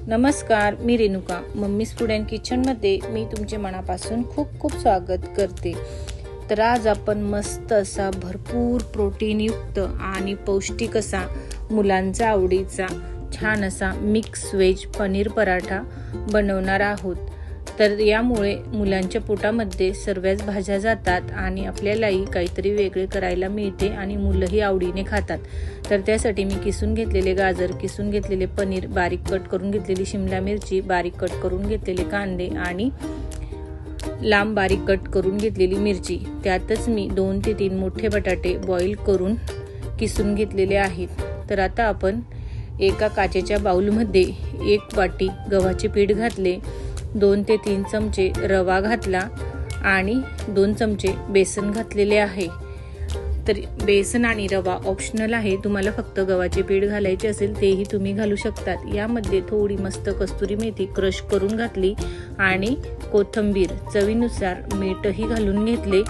नमस्कार, मी Renuka. Mummies food and किचनमध्ये मी तुमचे मनापासून खूप खूप स्वागत करते. तर आज आपण मस्त असा भरपूर प्रोटीनयुक्त आणि पौष्टिक असा मुलांचा आवडीचा छान असा मिक्स व्हेज पनीर पराठा बनवणार आहोत. तर यामुळे मुलांच्या पोटामध्ये सर्वच भाज्या जातात आणि आपल्यालाही काहीतरी वेगळे करायला मिळते आणि मुलंही आवडीने खातात. तर त्यासाठी मी किसून घेतलेले गाजर, किसून घेतलेले पनीर, बारीक कट करून घेतलेली शिमला मिरची, बारीक कट करून घेतलेले कांदे आणि लांब बारीक कट करून घेतलेली मिरची, त्यातच मी 2 ते 3 मोठे बटाटे बॉईल करून किसून घेतलेले आहेत. तर आता आपण एका काचेच्या बाउलमध्ये 1 वाटी गव्हाचे पीठ घातले, 2 ते 3 चमचे रवा घातला आणि 2 चमचे बेसन घातलेले आहे. तर बेसन आणि रवा ऑप्शनल आहे, तुम्हाला फक्त गव्हाचे पीठ घालायचे असेल तेही तुम्ही घालू शकतात. यामध्ये थोडी मस्त कस्तुरी मेथी क्रश करून घातली आणि कोथिंबीर, चवीनुसार मीठही घालून घेतले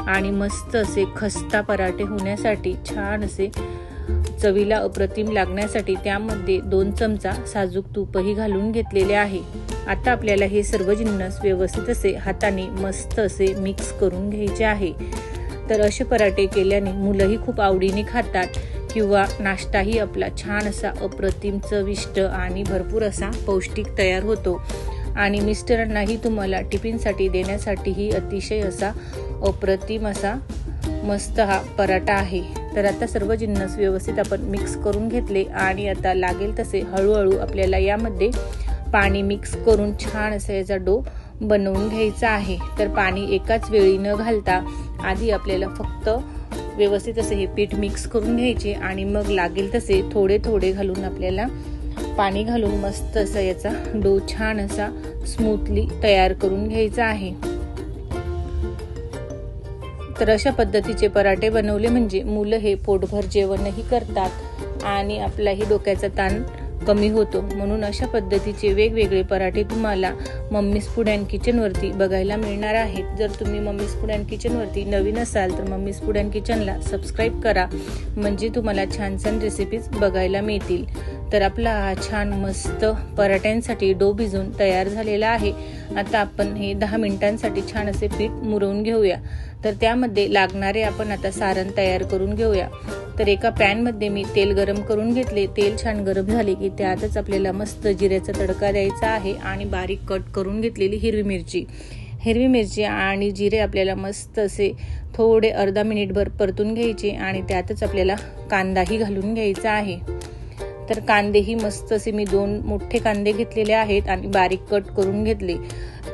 आणि मस्त असे खस्ता पराठे होण्यासाठी छान असे चवीला अप्रतिम लागण्यासाठी त्यामध्ये 2 चमचा साजूक तूपही घालून घेतलेले आहे. आता आपल्याला हे सर्व जिन्नस व्यवस्थित असे हाताने मस्त असे मिक्स करून घ्यायचे आहे. तर असे पराठे केल्याने मुलंही खूप आवडीने खातात किंवा नाश्ताही आपला छान असा अप्रतिम चविष्ट आणि भरपूर असा पौष्टिक तयार होतो आणि मिस्टरांनाही तुम्हाला टिफिनसाठी देण्यासाठीही अतिशय असा अप्रतिम असा मस्त हा पराठा आहे. तर आता सर्व जिन्नस व्यवस्थित आपण मिक्स करून घेतले आणि आता लागेल तसे हळूहळू आपल्याला यामध्ये पाणी मिक्स करून छान असा याचा डो बनवून घ्यायचा आहे. तर पाणी एकाच वेळी न घालता आधी आपल्याला फक्त व्यवस्थित असे हे पीठ मिक्स करून घ्यायचे आणि मग लागेल तसे थोडे थोडे घालून आपल्याला पाणी घालून मस्त असा याचा डो छान असा स्मूथली तयार करून घ्यायचा आहे. तर अशा पद्धतीचे पराठे बनवले म्हणजे मुलं हे पोटभर जेवणही करतात आणि आपलाही डोक्याचा ताण कमी होतो. म्हणून अशा पद्धतीचे वेगवेगळे पराठे तुम्हाला मम्मीज फूड अँड किचन वरती बघायला मिळणार आहेत. जर तुम्ही मम्मीज फूड अँड किचन वरती नवीन असाल तर मम्मीज फूड अँड किचनला सबस्क्राईब करा, म्हणजे तुम्हाला छान छान रेसिपीज बघायला मिळतील. तर आपला हा छान मस्त पराठ्यांसाठी डो भिजून तयार झालेला आहे. आता आपण हे 10 मिनिटांसाठी छान असे पीठ मुरवून घेऊया. तर त्यामध्ये लागणारे आपण आता सारण तयार करून घेऊया. तर एका पॅन मध्ये मी तेल गरम करून घेतले. तेल छान गरम झाले की त्यातच आपल्याला मस्त जिऱ्याचा तडका द्यायचा आहे आणि बारीक कट करून घेतलेली हिरवी मिरची आणि जिरे आपल्याला मस्त असे थोडे अर्धा मिनिटभर परतून घ्यायचे आणि त्यातच आपल्याला कांदाही घालून घ्यायचा आहे. तर कांदेही मस्त असे मी 2 मोठे कांदे घेतलेले आहेत आणि बारीक कट करून घेतले.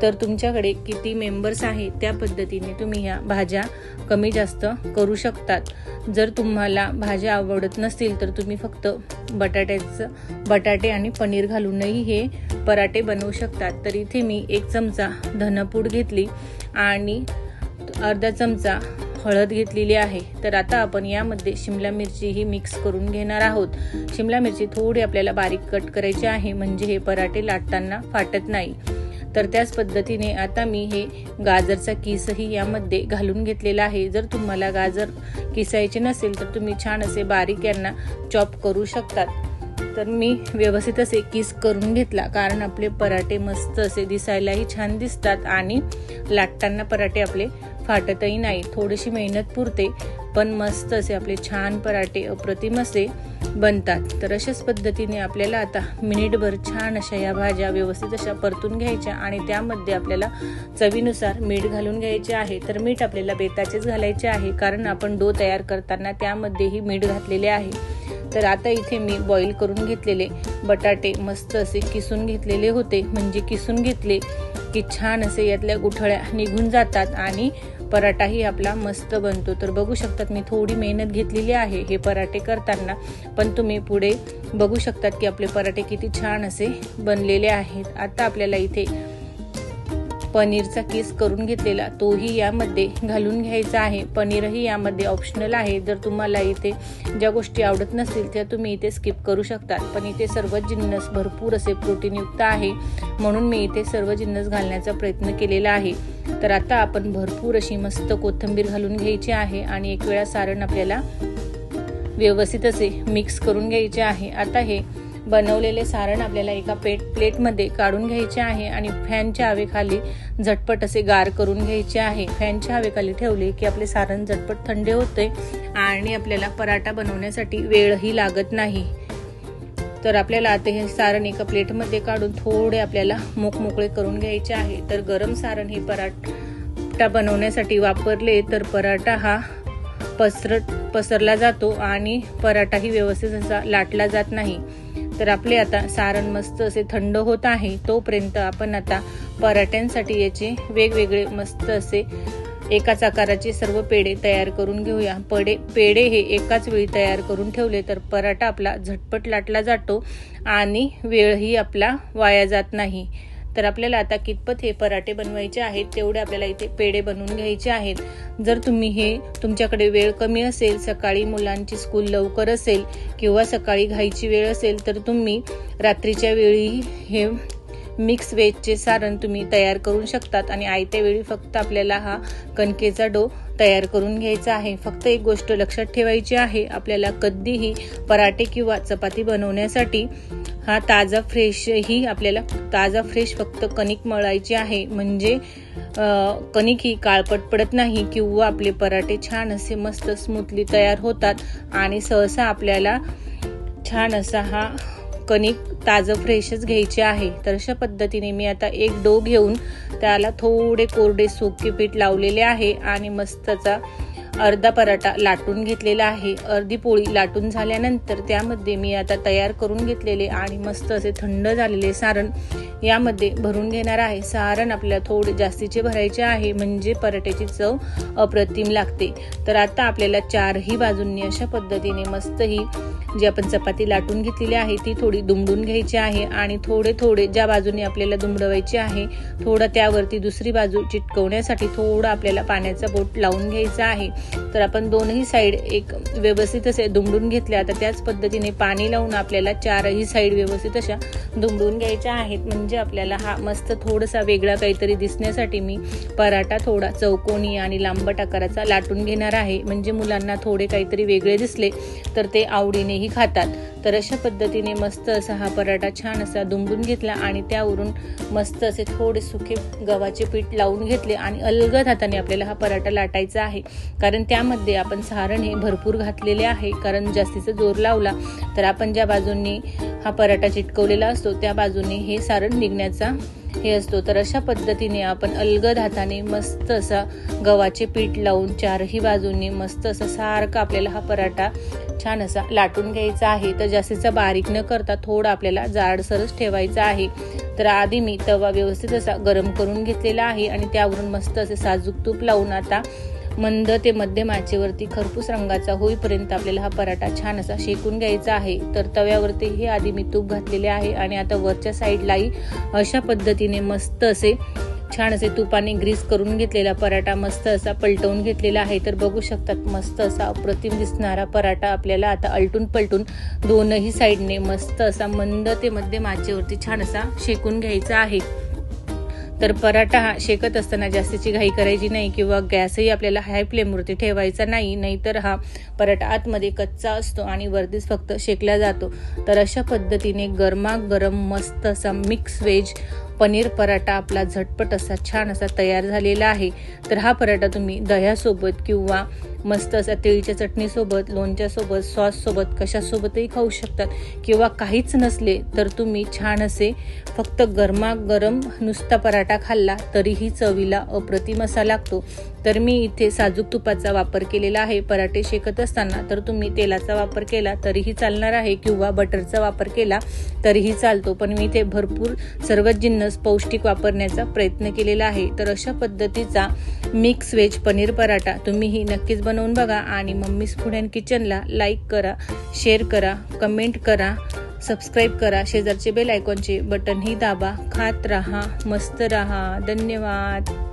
तर तुमच्याकडे किती मेंबर्स आहेत त्या पद्धतीने तुम्ही ह्या भाज्या कमी जास्त करू शकतात. जर तुम्हाला भाज्या आवडत नसतील तर तुम्ही फक्त बटाटे आणि पनीर घालूनही हे पराठे बनवू शकतात. तर इथे मी 1 चमचा धनपूड घेतली आणि अर्धा चमचा हळद घेतलेली आहे. तर आता आपण यामध्ये शिमला मिरची ही मिक्स करून घेणार आहोत. शिमला मिरची थोडी आपल्याला बारीक कट करायची आहे, म्हणजे हे पराठे लाटताना फाटत नाही. तर त्याच पद्धतीने आता मी हे गाजरचा किसही यामध्ये घालून घेतलेला आहे. जर तुम्हाला गाजर किसायचे नसेल तर तुम्ही छान असे बारीक यांना चॉप करू शकतात. तर मी व्यवस्थित असे किस करून घेतला, कारण आपले पराठे मस्त असे दिसायलाही छान दिसतात आणि लाटताना पराठे आपले फाटतही नाही. थोडीशी मेहनत पुरते पण मस्त असे आपले छान पराठे अप्रतिम असे बनतात. तर अशाच पद्धतीने आपल्याला आता मिनिटभर छान अशा या भाज्या व्यवस्थित अशा परतून घ्यायच्या आणि त्यामध्ये आपल्याला चवीनुसार मीठ घालून घ्यायचे आहे. तर मीठ आपल्याला बेताचेच घालायचे आहे, कारण आपण डो तयार करताना त्यामध्येही मीठ घातलेले आहे. तर आता इथे मी बॉईल करून घेतलेले बटाटे मस्त असे किसून घेतलेले होते, म्हणजे किसून घेतले की छान असे यातल्या गुठळ्या निघून जातात आणि पराठाही आपला मस्त बनतो. तर बघू शकतात मी थोडी मेहनत घेतलेली आहे हे पराठे करताना, पण तुम्ही पुढे बघू शकतात की आपले पराठे किती छान असे बनलेले आहेत. आता आपल्याला इथे पनीरचा किस करून घेतलेला तोही यामध्ये घालून घ्यायचा आहे. पनीरही यामध्ये ऑप्शनल आहे. जर तुम्हाला इथे ज्या गोष्टी आवडत नसतील त्या तुम्ही इथे स्किप करू शकतात, पण इथे सर्व जिन्नस भरपूर असे प्रोटीनयुक्त आहे, म्हणून मी इथे सर्व जिन्नस घालण्याचा प्रयत्न केलेला आहे. तर आता आपण भरपूर अशी मस्त कोथिंबीर घालून घ्यायची आहे आणि एक वेळा सारण आपल्याला व्यवस्थित असे मिक्स करून घ्यायचे आहे. आता हे बनवलेले सारण आपल्याला एका प्लेटमध्ये काढून घ्यायचे आहे आणि फॅनच्या हवेखाली झटपट असे गार करून घ्यायचे आहे। फॅनच्या हवेखाली ठेवले की आपले सारण झटपट थंड होते आणि आपल्याला पराठा बनवण्यासाठी वेळही लागत नाही। तर आपल्याला आता हे सारण एका प्लेटमध्ये काढून थोडे आपल्याला मोकळे करून घ्यायचे आहे। तर गरम सारण हे पराठा बनवण्यासाठी वापरले तर पराठा हा पसरला जातो आणि पराठाही व्यवस्थित असा लाटला जात नाही। तर आपले आता सारण मस्त असे थंड होत आहे, तोपर्यंत आपण आता पराठ्यांसाठी याचे वेगवेगळे मस्त असे एकाच आकाराचे सर्व पेढे तयार करून घेऊया। पेढे हे एकाच वेळी तयार करून ठेवले तर पराठा आपला झटपट लाटला जातो आणि वेळही आपला वाया जात नाही। तर आपल्याला आता कितपत हे पराठे बनवायचे आहेत तेवढे आपल्याला इथे पेढे बनवून घ्यायचे आहेत। जर तुमच्याकडे वेळ कमी असेल, सकाळी मुलांची स्कूल लवकर असेल किंवा सकाळी घाईची वेळ असेल तर तुम्ही रात्रीच्या वेळी हे मिक्स वेजचे सारण तुम्ही तयार करू शकतात आणि आयत्या वेळी फक्त आपल्याला हा कणकेचा डो तयार करून घ्यायचा आहे। फक्त एक गोष्ट लक्षात ठेवायची आहे, आपल्याला कधीही पराठे किंवा चपाती बनवण्यासाठी हा ताजा फ्रेश फक्त कणिक मळायची आहे, म्हणजे कणिक ही काळपट पडत नाही किंवा आपले पराठे छान असे मस्त स्मूथली तयार होतात आणि सहसा आपल्याला छान असा हा कणिक ताजं फ्रेशच घ्यायचे आहे। तर अशा पद्धतीने मी आता एक डो घेऊन त्याला थोडे कोरडे सुके पीठ लावलेले आहे आणि मस्तचा अर्धा पराठा लाटून घेतलेला आहे। अर्धी पोळी लाटून झाल्यानंतर त्यामध्ये मी आता तयार करून घेतलेले आणि मस्त असे थंड झालेले सारण यामध्ये भरून घेणार आहे। सारण आपल्याला थोडे जास्तीचे भरायचे आहे म्हणजे पराठ्याची चव अप्रतिम लागते। तर आता आपल्याला चारही बाजूंनी अशा पद्धतीने मस्त ही जी आपण चपाती लाटून घेतलेली आहे ती थोडी दुमडून घ्यायची आहे आणि थोडे ज्या बाजूने आपल्याला दुमडवायची आहे थोडा त्यावरती दुसरी बाजू चिटकवण्यासाठी थोडा आपल्याला पाण्याचा बोट लावून घ्यायचा आहे। तर आपण दोनही साइड एक व्यवस्थित असे दुमडून घेतल्या। आता त्याच पद्धतीने पाणी लावून आपल्याला चारही साइड व्यवस्थित अशा दुमडून घ्यायच्या आहेत, म्हणजे आपल्याला हा मस्त थोडासा वेगळा काहीतरी दिसण्यासाठी मी पराठा थोडा चौकोनी आणि लांबट आकाराचा लाटून घेणार आहे, म्हणजे मुलांना थोडे काहीतरी वेगळे दिसले तर ते आवडीनेही खातात। तर अशा पद्धतीने मस्त असा हा पराठा छान असा दुमडून घेतला आणि त्यावरून मस्त असे थोडे सुके गव्हाचे पीठ लावून घेतले आणि अलगद हाताने आपल्याला हा पराठा लाटायचा आहे, कारण त्यामध्ये आपण सारण हे भरपूर घातलेले आहे। कारण जास्तीचा जोर लावला तर आपण ज्या बाजूंनी हा पराठा चिटकवलेला असतो त्या बाजूने हे सारण निघण्याचा हे असतो। तर अशा पद्धतीने आपण अलगद हाताने मस्त असा गव्हाचे पीठ लावून चारही बाजूंनी मस्त असा सारखा आपल्याला हा पराठा छान असा लाटून घ्यायचा आहे। तर जास्तीचा बारीक न करता थोडा आपल्याला जाडसरच ठेवायचा आहे। तर आधी मी तवा व्यवस्थित असा गरम करून घेतलेला आहे आणि त्यावरून मस्त असे साजूक तूप लावून आता मंद ते मध्यम आचेवरती खरपूस रंगाचा होईपर्यंत आपल्याला हा पराठा छान असा शेकून घ्यायचा आहे। तर तव्यावरती हे आधी मी तूप घातलेले आहे आणि आता वरच्या साईडलाही अशा पद्धतीने मस्त असे छान असे तुपाने ग्रीस करून घेतलेला पराठा मस्त असा पलटवून घेतलेला आहे। तर बघू शकतात मस्त असा अप्रतिम दिसणारा पराठा आपल्याला आता अलटून पलटून दोनही साईडने मस्त असा मंद ते मध्यम आचेवरती छान असा शेकून घ्यायचा आहे। तर पराठा हा शेकत असताना जास्तीची घाई करायची नाही किंवा गॅसही आपल्याला हाय फ्लेमवरती ठेवायचा नाही, नाहीतर हा पराठा आतमध्ये कच्चा असतो आणि वरतीच फक्त शेकला जातो। तर अशा पद्धतीने गरमागरम मस्त असा मिक्स व्हेज पनीर पराठा आपला झटपट असा छान असा तयार झालेला आहे। तर हा पराठा तुम्ही दह्यासोबत किंवा मस्त असा तिळीच्या चटणीसोबत, लोणच्यासोबत, सॉससोबत कशासोबतही खाऊ शकतात किंवा काहीच नसले तर तुम्ही छान असे फक्त गरमागरम नुसता पराठा खाल्ला तरीही चवीला अप्रतिम असा लागतो। तर मी इथे साजूक तुपाचा वापर केलेला आहे पराठे शेकत असताना, तर तुम्ही तेलाचा वापर केला तरीही चालणार आहे किंवा बटरचा वापर केला तरीही चालतो, पण मी इथे भरपूर सर्वच जिन्नस पौष्टिक वापरण्याचा प्रयत्न केलेला आहे। तर अशा पद्धतीचा मिक्स व्हेज पनीर पराठा तुम्हीही नक्कीच बनवून बघा आणि मम्मीज फूड अँड किचनला लाईक करा, शेअर करा, कमेंट करा, सबस्क्राईब करा, शेजारचे बेल आयकॉनचे बटनही दाबा। खात रहा, मस्त रहा। धन्यवाद।